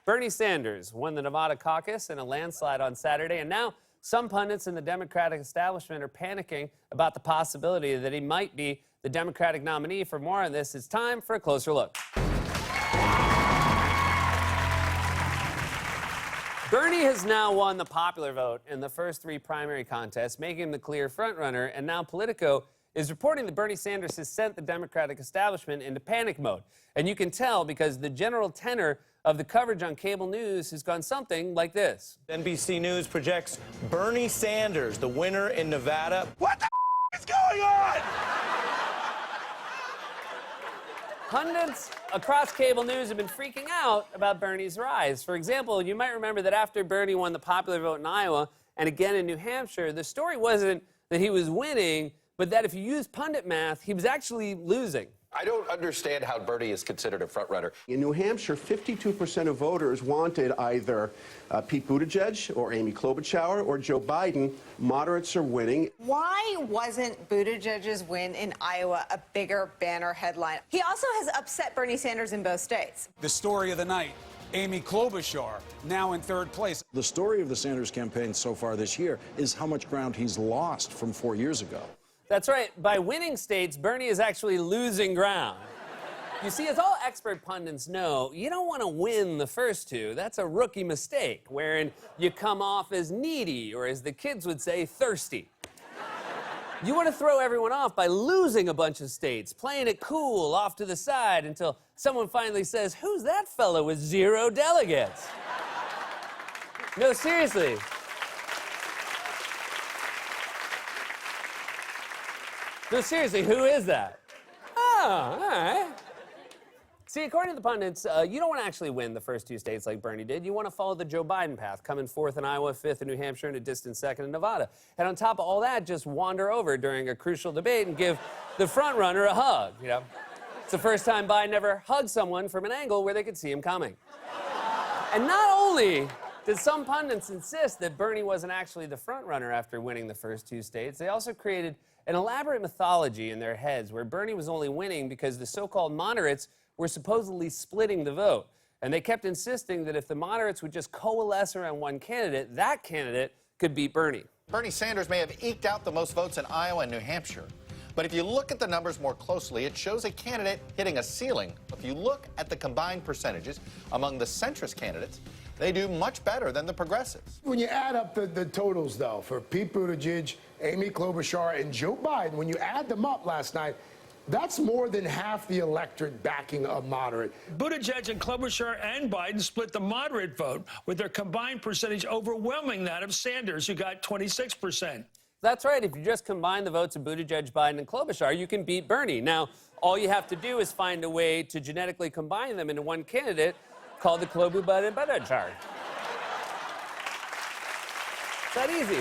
Bernie Sanders won the Nevada caucus in a landslide on Saturday, and now some pundits in the Democratic establishment are panicking about the possibility that he might be the Democratic nominee. For more on this, it's time for a closer look. Bernie has now won the popular vote in the first three primary contests, making him the clear frontrunner, and now Politico is reporting that Bernie Sanders has sent the Democratic establishment into panic mode. And you can tell because the general tenor of the coverage on cable news has gone something like this. NBC News projects Bernie Sanders, the winner in Nevada. What the is going on? Pundits across cable news have been freaking out about Bernie's rise. For example, you might remember that after Bernie won the popular vote in Iowa and again in New Hampshire, the story wasn't that he was winning, but that if you use pundit math, he was actually losing. I don't understand how Bernie is considered a frontrunner. In New Hampshire, 52% of voters wanted either Pete Buttigieg or Amy Klobuchar or Joe Biden. Moderates are winning. Why wasn't Buttigieg's win in Iowa a bigger banner headline? He also has upset Bernie Sanders in both states. The story of the night, Amy Klobuchar, now in third place. The story of the Sanders campaign so far this year is how much ground he's lost from 4 years ago. That's right. By winning states, Bernie is actually losing ground. You see, as all expert pundits know, you don't want to win the first two. That's a rookie mistake, wherein you come off as needy, or as the kids would say, thirsty. You want to throw everyone off by losing a bunch of states, playing it cool off to the side until someone finally says, "Who's that fellow with 0 delegates?" No, seriously. No, seriously, who is that? Oh, all right. See, according to the pundits, you don't want to actually win the first two states like Bernie did. You want to follow the Joe Biden path, coming fourth in Iowa, fifth in New Hampshire, and a distant second in Nevada. And on top of all that, just wander over during a crucial debate and give the frontrunner a hug, you know? It's the first time Biden ever hugged someone from an angle where they could see him coming. And not only did some pundits insist that Bernie wasn't actually the frontrunner after winning the first two states, they also created an elaborate mythology in their heads where Bernie was only winning because the so-called moderates were supposedly splitting the vote. And they kept insisting that if the moderates would just coalesce around one candidate, that candidate could beat Bernie. Bernie Sanders may have eked out the most votes in Iowa and New Hampshire. But if you look at the numbers more closely, it shows a candidate hitting a ceiling. If you look at the combined percentages among the centrist candidates, they do much better than the progressives. When you add up the totals, though, for Pete Buttigieg, Amy Klobuchar, and Joe Biden, when you add them up last night, that's more than half the electorate backing a moderate. Buttigieg and Klobuchar and Biden split the moderate vote, with their combined percentage overwhelming that of Sanders, who got 26%. That's right. If you just combine the votes of Buttigieg, Biden, and Klobuchar, you can beat Bernie. Now, all you have to do is find a way to genetically combine them into one candidate called the Klobu-Biden Buttigieg. It's that easy.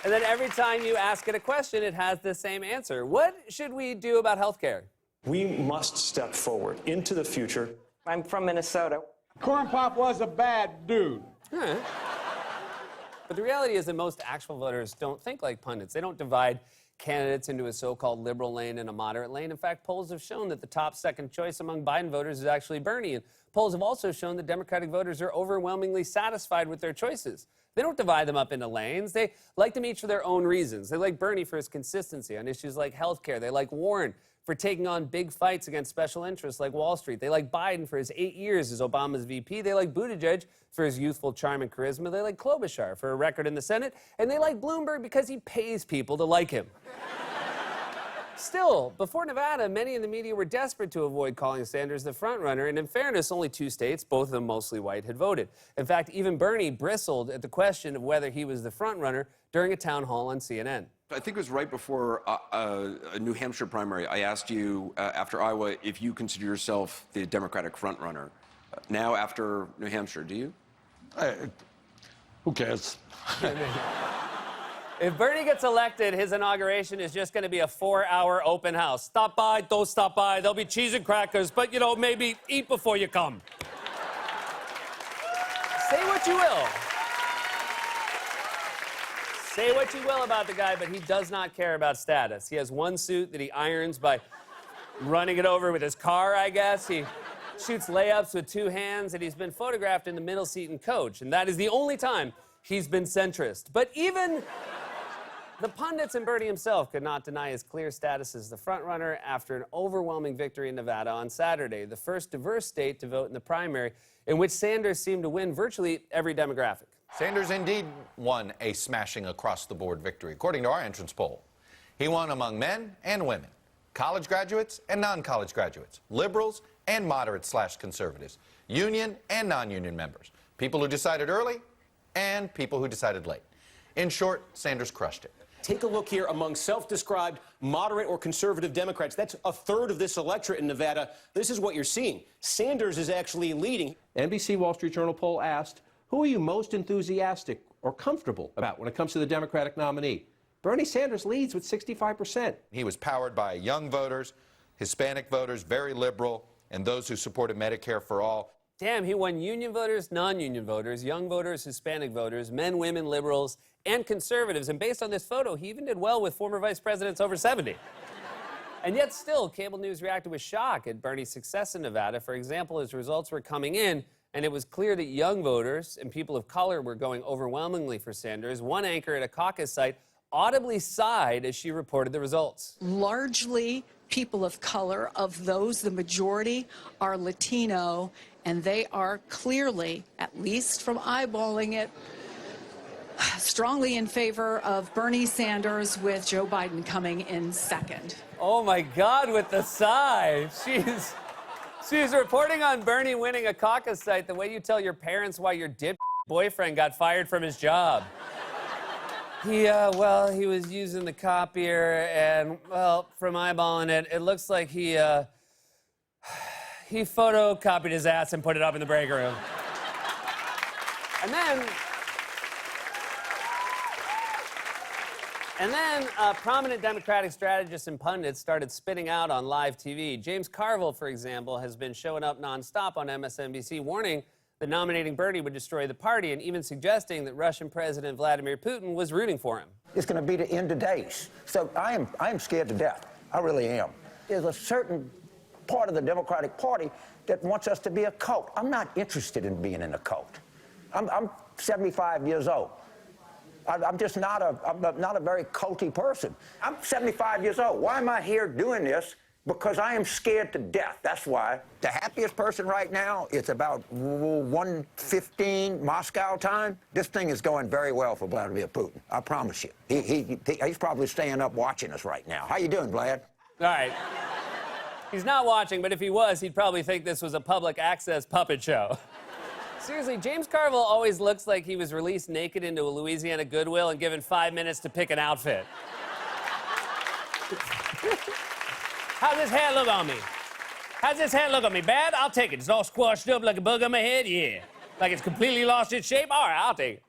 And then every time you ask it a question, it has the same answer. What should we do about health care? We must step forward into the future. I'm from Minnesota. Corn Pop was a bad dude. Huh. But the reality is that most actual voters don't think like pundits. They don't divide candidates into a so-called liberal lane and a moderate lane. In fact, polls have shown that the top second choice among Biden voters is actually Bernie. And polls have also shown that Democratic voters are overwhelmingly satisfied with their choices. They don't divide them up into lanes. They like them each for their own reasons. They like Bernie for his consistency on issues like health care. They like Warren for taking on big fights against special interests like Wall Street. They like Biden for his 8 years as Obama's VP. They like Buttigieg for his youthful charm and charisma. They like Klobuchar for a record in the Senate. And they like Bloomberg because he pays people to like him. Still, before Nevada, many in the media were desperate to avoid calling Sanders the frontrunner, and in fairness, only 2 states, both of them mostly white, had voted. In fact, even Bernie bristled at the question of whether he was the frontrunner during a town hall on CNN. I think it was right before a New Hampshire primary. I asked you after Iowa if you consider yourself the Democratic frontrunner. Now, after New Hampshire, do you? Who cares? If Bernie gets elected, his inauguration is just going to be a 4-hour open house. Stop by, don't stop by. There'll be cheese and crackers, but, you know, maybe eat before you come. Say what you will. Say what you will about the guy, but he does not care about status. He has one suit that he irons by running it over with his car, I guess. He shoots layups with two hands, and he's been photographed in the middle seat and coach, and that is the only time he's been centrist. But even the pundits and Bernie himself could not deny his clear status as the frontrunner after an overwhelming victory in Nevada on Saturday, the first diverse state to vote in the primary, in which Sanders seemed to win virtually every demographic. Sanders indeed won a smashing across-the-board victory, according to our entrance poll. He won among men and women, college graduates and non-college graduates, liberals and moderate/conservatives, union and non-union members, people who decided early and people who decided late. In short, Sanders crushed it. Take a look here among self-described moderate or conservative Democrats. That's a third of this electorate in Nevada. This is what you're seeing. Sanders is actually leading. NBC Wall Street Journal poll asked, who are you most enthusiastic or comfortable about when it comes to the Democratic nominee? Bernie Sanders leads with 65%. He was powered by young voters, Hispanic voters, very liberal, and those who supported Medicare for all. Damn, he won union voters, non-union voters, young voters, Hispanic voters, men, women, liberals, and conservatives. And based on this photo, he even did well with former vice presidents over 70. And yet still, cable news reacted with shock at Bernie's success in Nevada. For example, his results were coming in, and it was clear that young voters and people of color were going overwhelmingly for Sanders. One anchor at a caucus site audibly sighed as she reported the results. Largely people of color, of those, the majority are Latino, and they are clearly, at least from eyeballing it, strongly in favor of Bernie Sanders, with Joe Biden coming in second. Oh my God, with the sigh. She's reporting on Bernie winning a caucus site the way you tell your parents why your dip boyfriend got fired from his job. He was using the copier, and, well, from eyeballing it, it looks like he photocopied his ass and put it up in the break room. And then prominent Democratic strategists and pundits started spitting out on live TV. James Carville, for example, has been showing up nonstop on MSNBC, warning that nominating Bernie would destroy the party, and even suggesting that Russian President Vladimir Putin was rooting for him. It's going to be the end of days. So I am scared to death. I really am. There's a certain part of the Democratic Party that wants us to be a cult. I'm not interested in being in a cult. I'm 75 years old. I'm just not a very culty person. I'm 75 years old. Why am I here doing this? Because I am scared to death. That's why. The happiest person right now, it's about 1:15 Moscow time. This thing is going very well for Vladimir Putin. I promise you. He's probably staying up watching us right now. How you doing, Vlad? All right. He's not watching, but if he was, he'd probably think this was a public access puppet show. Seriously, James Carville always looks like he was released naked into a Louisiana Goodwill and given 5 minutes to pick an outfit. How's this hair look on me? How's this hair look on me? Bad? I'll take it. It's all squashed up like a bug on my head? Yeah. Like it's completely lost its shape? All right, I'll take it.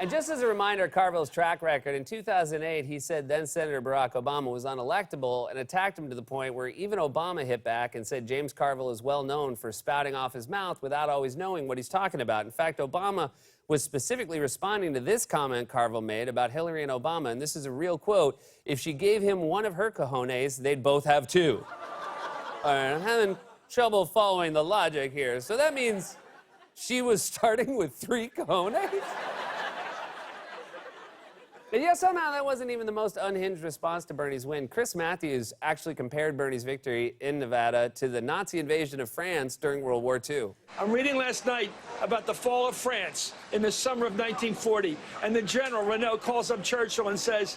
And just as a reminder of Carville's track record, in 2008, he said then-Senator Barack Obama was unelectable and attacked him to the point where even Obama hit back and said James Carville is well known for spouting off his mouth without always knowing what he's talking about. In fact, Obama was specifically responding to this comment Carville made about Hillary and Obama, and this is a real quote: "If she gave him one of her cojones, they'd both have two." All right, I'm having trouble following the logic here. So that means she was starting with 3 cojones? And yet somehow that wasn't even the most unhinged response to Bernie's win. Chris Matthews actually compared Bernie's victory in Nevada to the Nazi invasion of France during World War II. I'm reading last night about the fall of France in the summer of 1940, and the general, Renault, calls up Churchill and says,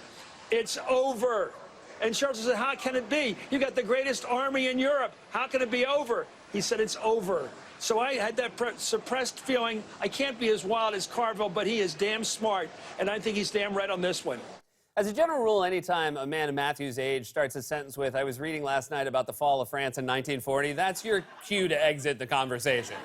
"It's over." And Churchill said, "How can it be? You got the greatest army in Europe. How can it be over?" He said, "It's over." So I had that suppressed feeling. I can't be as wild as Carville, but he is damn smart, and I think he's damn right on this one. As a general rule, anytime a man of Matthew's age starts a sentence with, "I was reading last night about the fall of France in 1940, that's your cue to exit the conversation.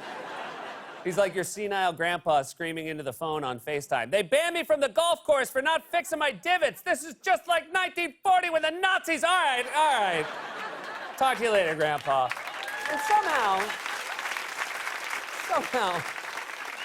He's like your senile grandpa screaming into the phone on FaceTime. "They banned me from the golf course for not fixing my divots. This is just like 1940 when the Nazis..." All right. Talk to you later, Grandpa. And somehow,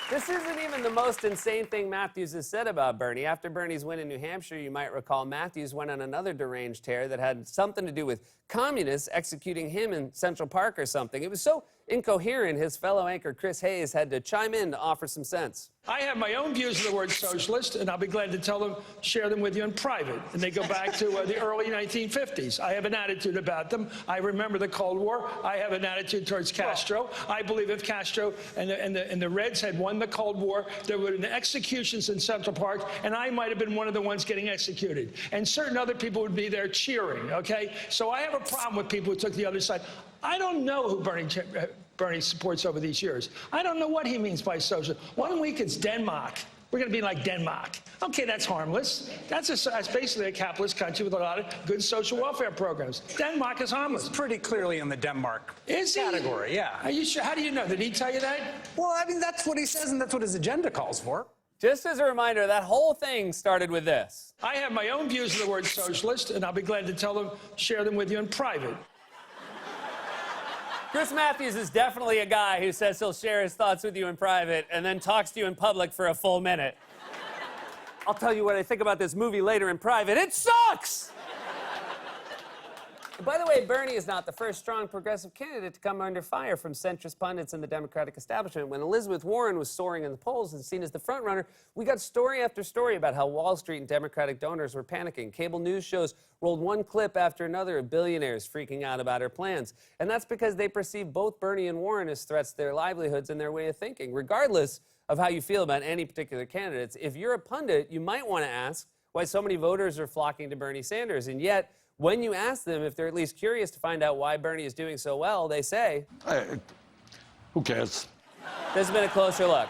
This isn't even the most insane thing Matthews has said about Bernie. After Bernie's win in New Hampshire, you might recall Matthews went on another deranged tear that had something to do with communists executing him in Central Park or something. It was so incoherent, his fellow anchor Chris Hayes had to chime in to offer some sense. I have my own views of the word socialist, and I'll be glad to share them with you in private. And they go back to the early 1950s. I have an attitude about them. I remember the Cold War. I have an attitude towards Castro. I believe if Castro and the Reds had won the Cold War, there would have been executions in Central Park, and I might have been one of the ones getting executed. And certain other people would be there cheering, okay? So I have a problem with people who took the other side. I don't know who Bernie supports over these years. I don't know what he means by social. 1 week it's Denmark. We're going to be like Denmark. Okay, that's harmless. That's basically a capitalist country with a lot of good social welfare programs. Denmark is harmless. It's pretty clearly in the Denmark category, yeah. Are you sure? How do you know? Did he tell you that? Well, I mean, that's what he says, and that's what his agenda calls for. Just as a reminder, that whole thing started with this. I have my own views of the word socialist, and I'll be glad to share them with you in private. Chris Matthews is definitely a guy who says he'll share his thoughts with you in private and then talks to you in public for a full minute. I'll tell you what I think about this movie later in private. It sucks! By the way, Bernie is not the first strong progressive candidate to come under fire from centrist pundits in the Democratic establishment. When Elizabeth Warren was soaring in the polls and seen as the frontrunner, we got story after story about how Wall Street and Democratic donors were panicking. Cable news shows rolled one clip after another of billionaires freaking out about her plans. And that's because they perceive both Bernie and Warren as threats to their livelihoods and their way of thinking. Regardless of how you feel about any particular candidates, if you're a pundit, you might want to ask why so many voters are flocking to Bernie Sanders. And yet, when you ask them if they're at least curious to find out why Bernie is doing so well, they say, Who cares? This has been a closer look.